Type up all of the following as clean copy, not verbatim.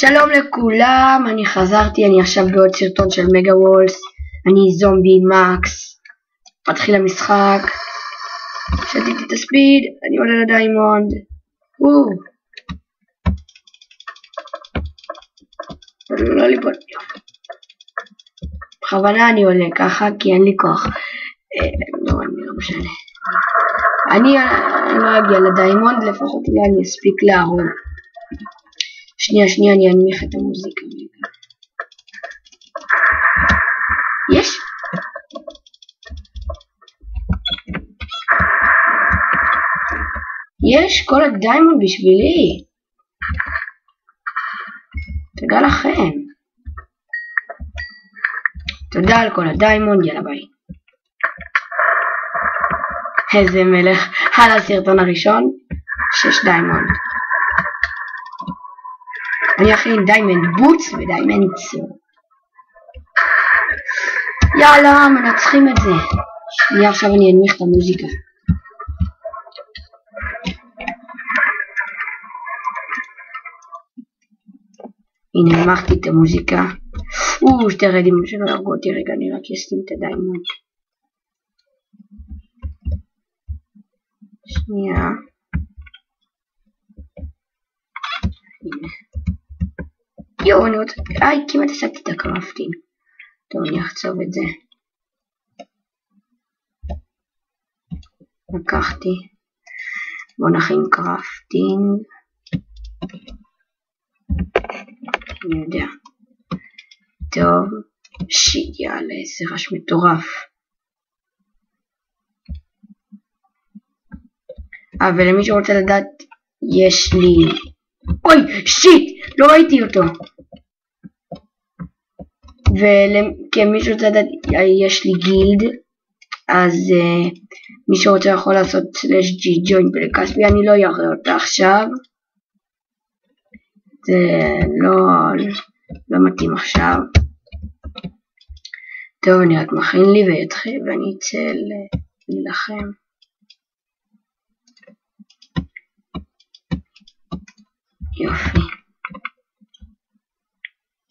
שלום לכולם, אני חזרתי, אני עכשיו בעוד סרטון של מגה וולס, אני זומבי מקס, מתחיל המשחק, שתיתי את הספיד, אני עולה לדיימונד, לא ליפול, בכוונה אני עולה ככה כי אין לי כוח, לא משנה, אני לא אגיע לדיימונד, לפחות אני אספיק להרוג. שנייה, אני אנמיך את המוזיקה. יש כל הדיימונד בשבילי. תודה לכם. תודה על כל הדיימונד, יאללה ביי. איזה מלך. על הסרטון הראשון 6 דיימונד. אני אכין דיימנד בוטס ודיימנד צור. יאללה, מנצחים את זה. שנייה, עכשיו אני אנמיך את המוזיקה. הנה, הנמכתי את המוזיקה. שתי רדים שלא ירגו אותי. רגע, אני רק אשים את הדיימנד. שנייה. הנה. יואו, אני רוצה... כמעט עשיתי את הקרפטינג. טוב, אני אחצוב את זה. לקחתי. בואו נכין קרפטינג. אני יודע. טוב. שיט, יאללה, איזה רעש מטורף. ולמי שרוצה לדעת, יש לי... אוי, שיט! לא ראיתי אותו. וכמי שרוצה לדעת, יש לי גילד, אז מי שרוצה יכול לעשות /g join בלקספי, אני לא אראה אותה עכשיו. זה לא מתאים עכשיו. טוב, אני רק מכין לי ואני אצא להילחם. יופי.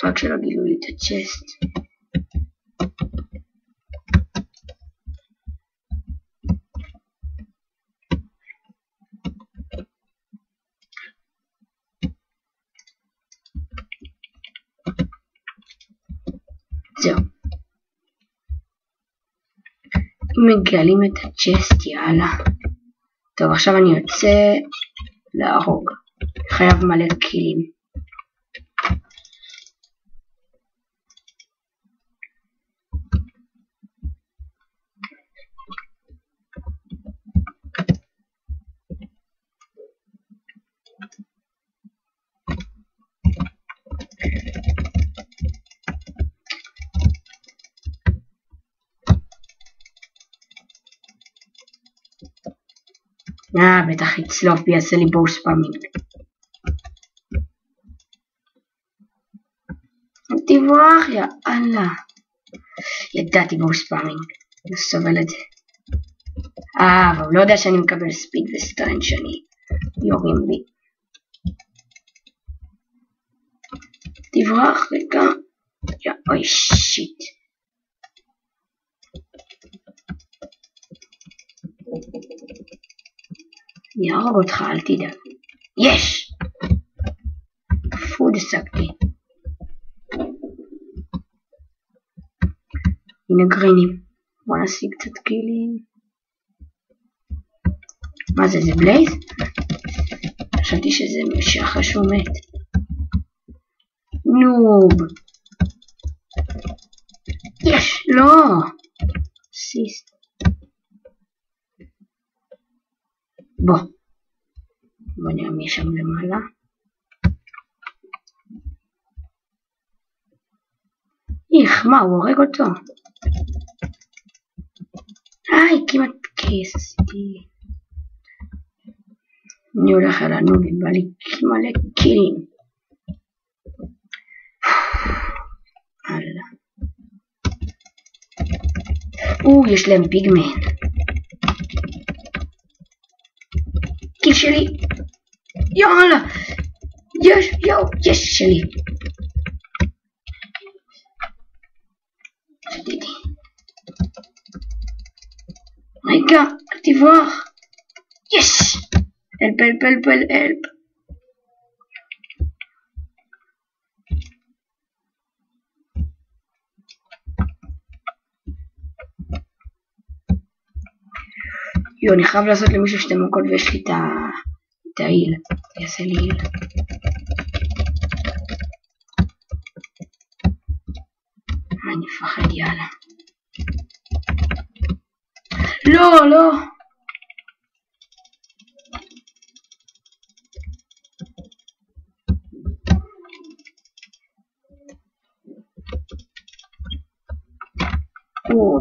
רק שלא גילו לי את הצ'סט. זהו. אם מגלים את הצ'סט, יאללה. טוב, עכשיו אני יוצא להרוג. חייב מלא קילים. בטח יצלוף ויעשה לי בואו ספאמינג. תברח, יאללה. ידעתי בואו ספאמינג. לא סובל את זה. אבל הוא לא יודע שאני מקבל ספיד וסטרנג' שאני יורים בי. תברח רגע. אוי שיט. אני ארוג אותך, אל תדאג. יש! פוד השגתי. הנה גרינים. בוא נשיג קצת קילים. מה זה, זה בלייז? חשבתי שזה משחר שהוא מת. נוב. יש! לא! סיסט. בוא נעמי שם למעלה. מה, הוא הורג אותו. כמעט כיס עשיתי. אני הולך על הנובים, בא לי מלא קילים. הלאה. יש להם פיגמן. קיל שלי. יאללה. יש, יואו, יש שלי. שתיתי. רגע, אל תברח. יש! אלפ. יו, אני חייב לעשות למישהו שתי מכות ויש לי את העיל. יעשה לי עיל. אני מפחד, יאללה. לא.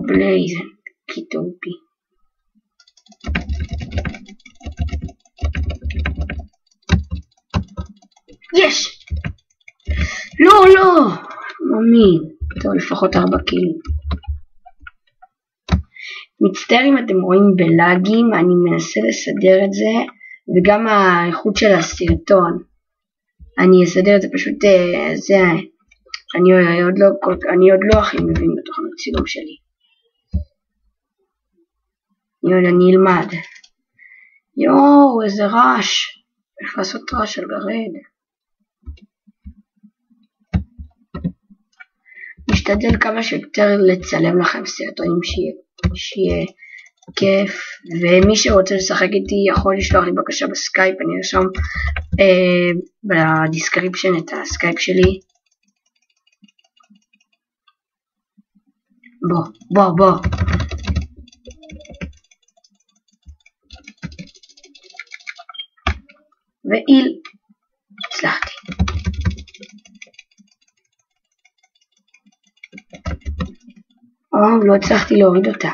בלייז, קיטופי. יש! לא! מאמין. טוב, לפחות 4 קילים. מצטער אם אתם רואים בלאגים, אני מנסה לסדר את זה, וגם האיכות של הסרטון. אני אסדר את זה פשוט, אני עוד לא הכי מבין בתוכנת צילום שלי. אני אלמד. יואו, איזה רעש. איך לעשות רעש על גרד. משתדל כמה שיותר לצלם לכם סרטונים שיהיה כיף, ומי שרוצה לשחק איתי יכול לשלוח לי בקשה בסקייפ, אני ארשום בדיסקריפשן את הסקייפ שלי. בוא. ואיל, הצלחתי. לא הצלחתי להוריד אותה.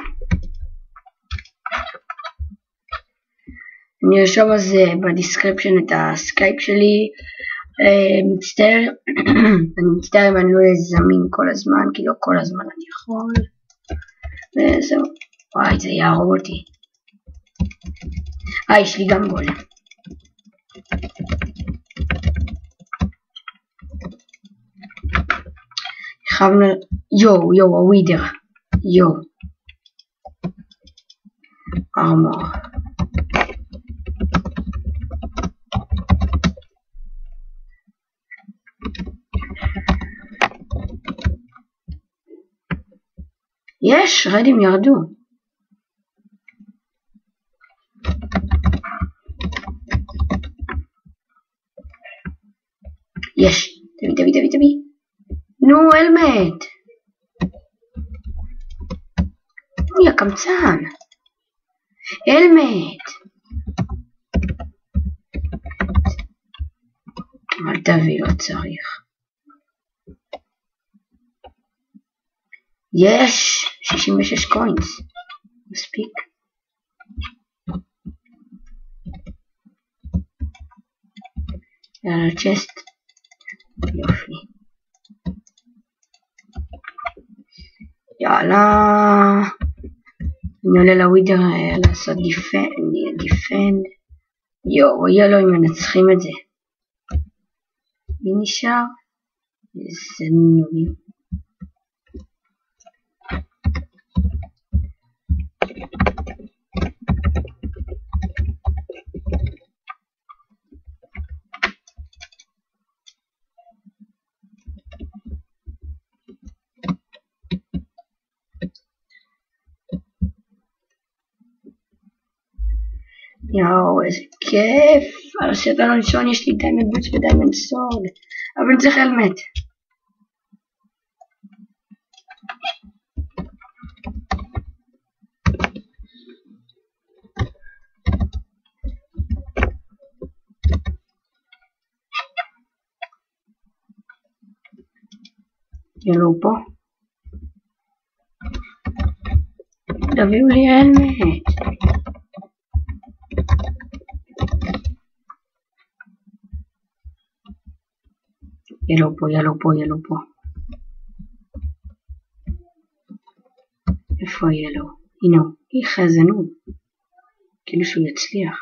אני ארשום אז בדיסקריפשן את הסקייפ שלי. אני מצטער אם אני לא זמין כל הזמן, כי לא כל הזמן אני יכול. וזהו. וואי, זה יהרוג אותי. יש לי גם גולם. חייבנו... יו, הווידר. יו. ארמור. יש, רדים ירדו. יש, תביא. נו, אלמט. יא קמצן. אלמט. אל תביא, לא צריך. יש 66 קוינס. מספיק. יאללה, צ'סט. יופי. יאללה. אני עולה לווידר לעשות דיפנד. יאללה, אם מנצחים את זה. מי נשאר? זה נובי. יאו, איזה כיף. על הסרטון הראשון יש לי דיימנד בוטס ודיימנד סורד, אבל צריך אלמט. ילו פה. תביאו לי אלמט. ילו פה. איפה ילו? הנה, חזנו. כאילו שהוא יצליח.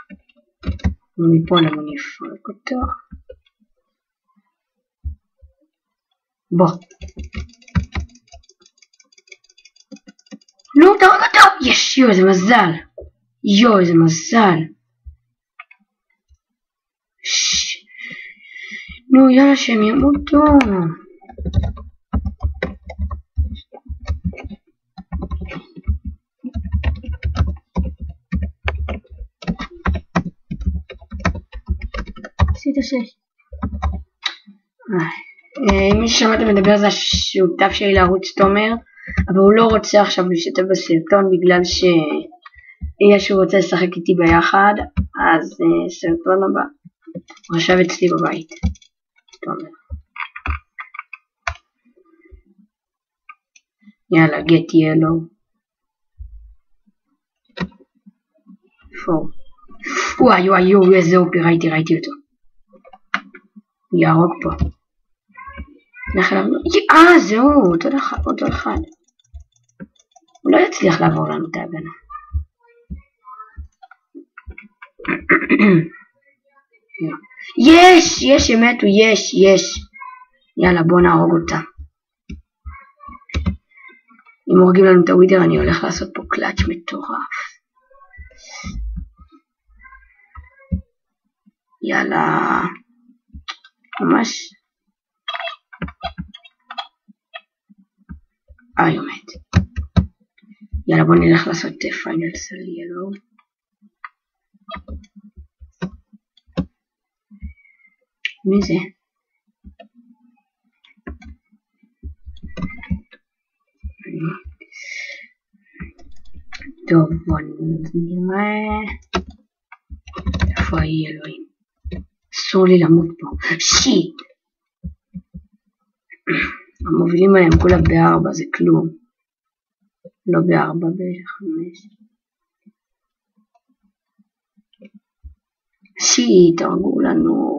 ומפה למה נפרק אותו. בוא. נו, תהרוג אותו! יש, יו, איזה מזל. יו, איזה מזל. נו, יאללה, שהם ימותו. עשית שש. מי ששמעתם מדבר זה השותף שלי לערוץ תומר, אבל הוא לא רוצה עכשיו להשתתף בסרטון בגלל שהוא רוצה לשחק איתי ביחד, אז סרטון הבא הוא ישב אצלי בבית. תומר. יאללה, get yellow. וואי וואי וואי, איזה אופי, ראיתי אותו. הוא יהרוג פה. זהו, אותו אחד. הוא לא יצליח לעבור לנו את ההגנה. יש, הם מתו, יש. יאללה, בוא נהרוג אותה. אם הורגים לנו את הווידר, אני הולך לעשות פה קלאץ' מטורף. יאללה. ממש. הוא מת. יאללה, בוא נלך לעשות פיינל סל ילו. מי זה? טוב, בוא נראה. איפה היא אלוהים? אסור לי למות פה. שיט! המובילים עליהם כולה ב4, זה כלום. לא ב4, ב5. שיט, תרגו לנו.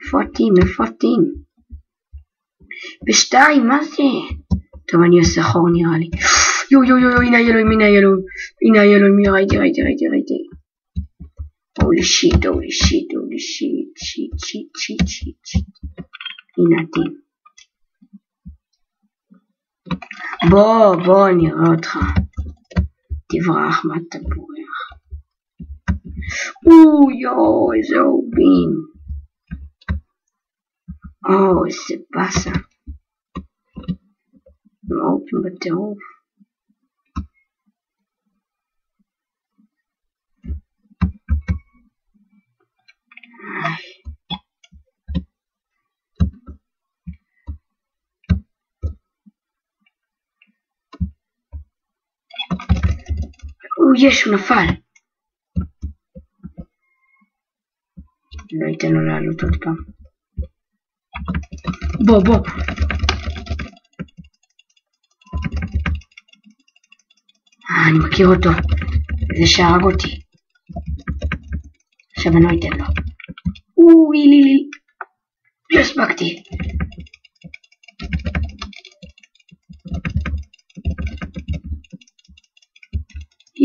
איפה אתם? ב2, מה זה? טוב, אני עושה חור נראה לי. יו, הנה הילואים, ראיתי. הולי שיט. הנה אתם. בוא, נראה אותך. תברח, מה אתה בורח? יו, איזה אובים. איזה בסה. אובים בטירוף. הוא נפל. לא ייתן לו לעלות עוד פעם. בוא. אני מכיר אותו. זה שהרג אותי. עכשיו אני לא ייתן לו. לי. לא הספקתי.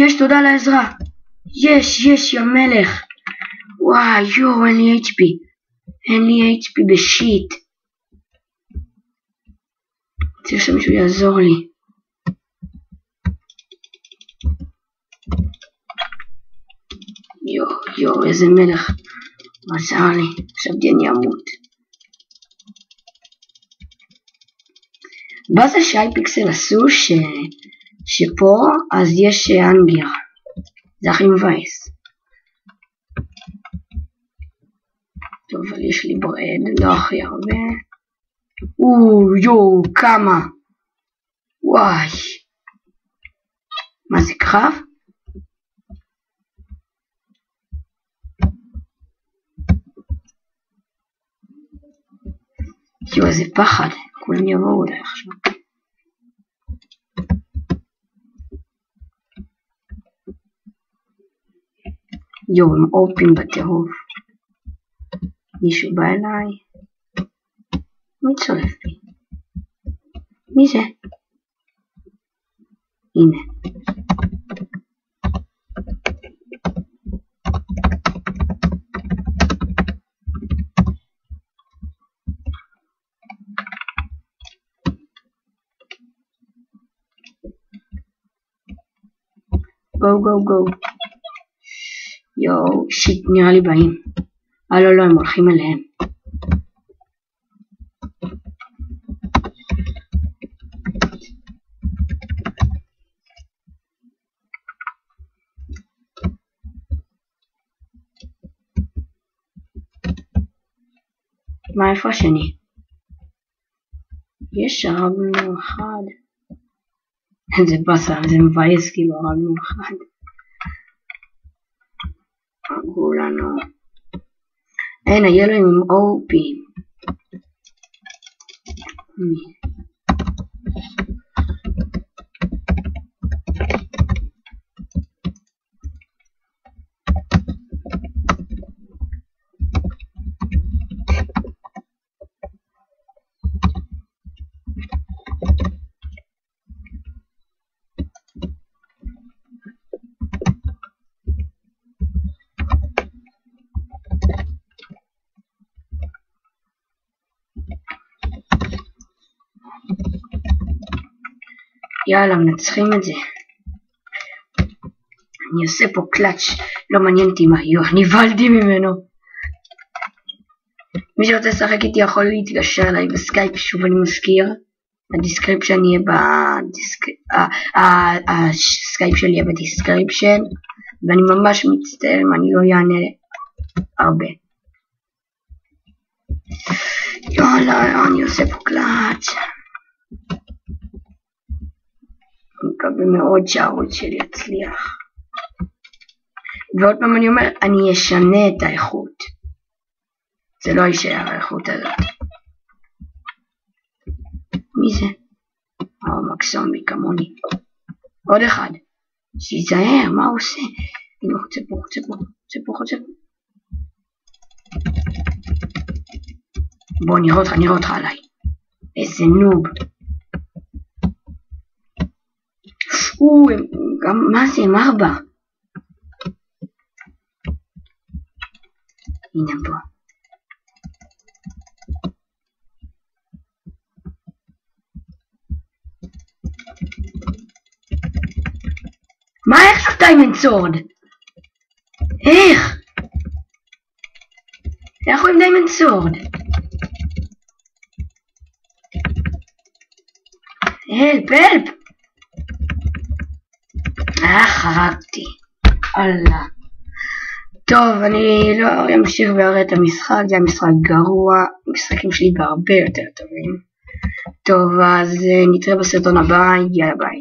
יש, תודה על העזרה. יש, יא מלך. וואי, אין לי HP. אין לי HP בשיט. צריך שמישהו יעזור לי. יו, איזה מלך. הוא עזר לי. עכשיו אני אמות. בזה שהאייפיקסל עשו שפה אז יש אנגר. זה הכי מבאס. טוב, אבל יש לי ברד, לא הכי הרבה. יו, כמה. וואי. מה זה קרב? יו, איזה פחד. כולם יבואו אולי עכשיו. יו, הם אופים בטירוף. מישהו בא אליי. מי צולף לי? מי זה? הנה. גו. יואו, שיט, נראה לי באים. לא, הם הולכים אליהם. מה איפה השני? יש הרגנו אחד. זה בסה, זה מבייס כאילו הרגנו אחד. הרגו לנו. אין, היה לו עם אופים. יאללה, מנצחים את זה. אני עושה פה קלאץ', לא מעניין אותי מה, נבלתי ממנו. מי שרוצה לשחק איתי יכול להתקשר אליי בסקייפ, שוב אני מזכיר. הדיסקריפשן יהיה הסקייפ שלי יהיה בדיסקריפשן, ואני ממש מצטער אם אני לא יענה הרבה. יאללה, אני עושה פה קלאץ'. אני מקווה מאוד שהערוץ שלי יצליח. ועוד פעם אני אומר, אני אשנה את האיכות. זה לא יישאר האיכות הזאת. מי זה? מקסומי כמוני. עוד אחד. שיזהר, מה הוא עושה? הנה, חוצה פה. בוא, נראה אותך עליי. איזה נוב. מה זה, הם 4? הנה פה. מה, איך זה דיימנד סורד? איך הוא עם דיימנד סורד? הלפ. חרקתי. אללה. טוב, אני לא אמשיך ואראה את המשחק, זה המשחק גרוע, המשחקים שלי בהרבה יותר טובים. טוב, אז נתראה בסרטון הבא, יאללה ביי.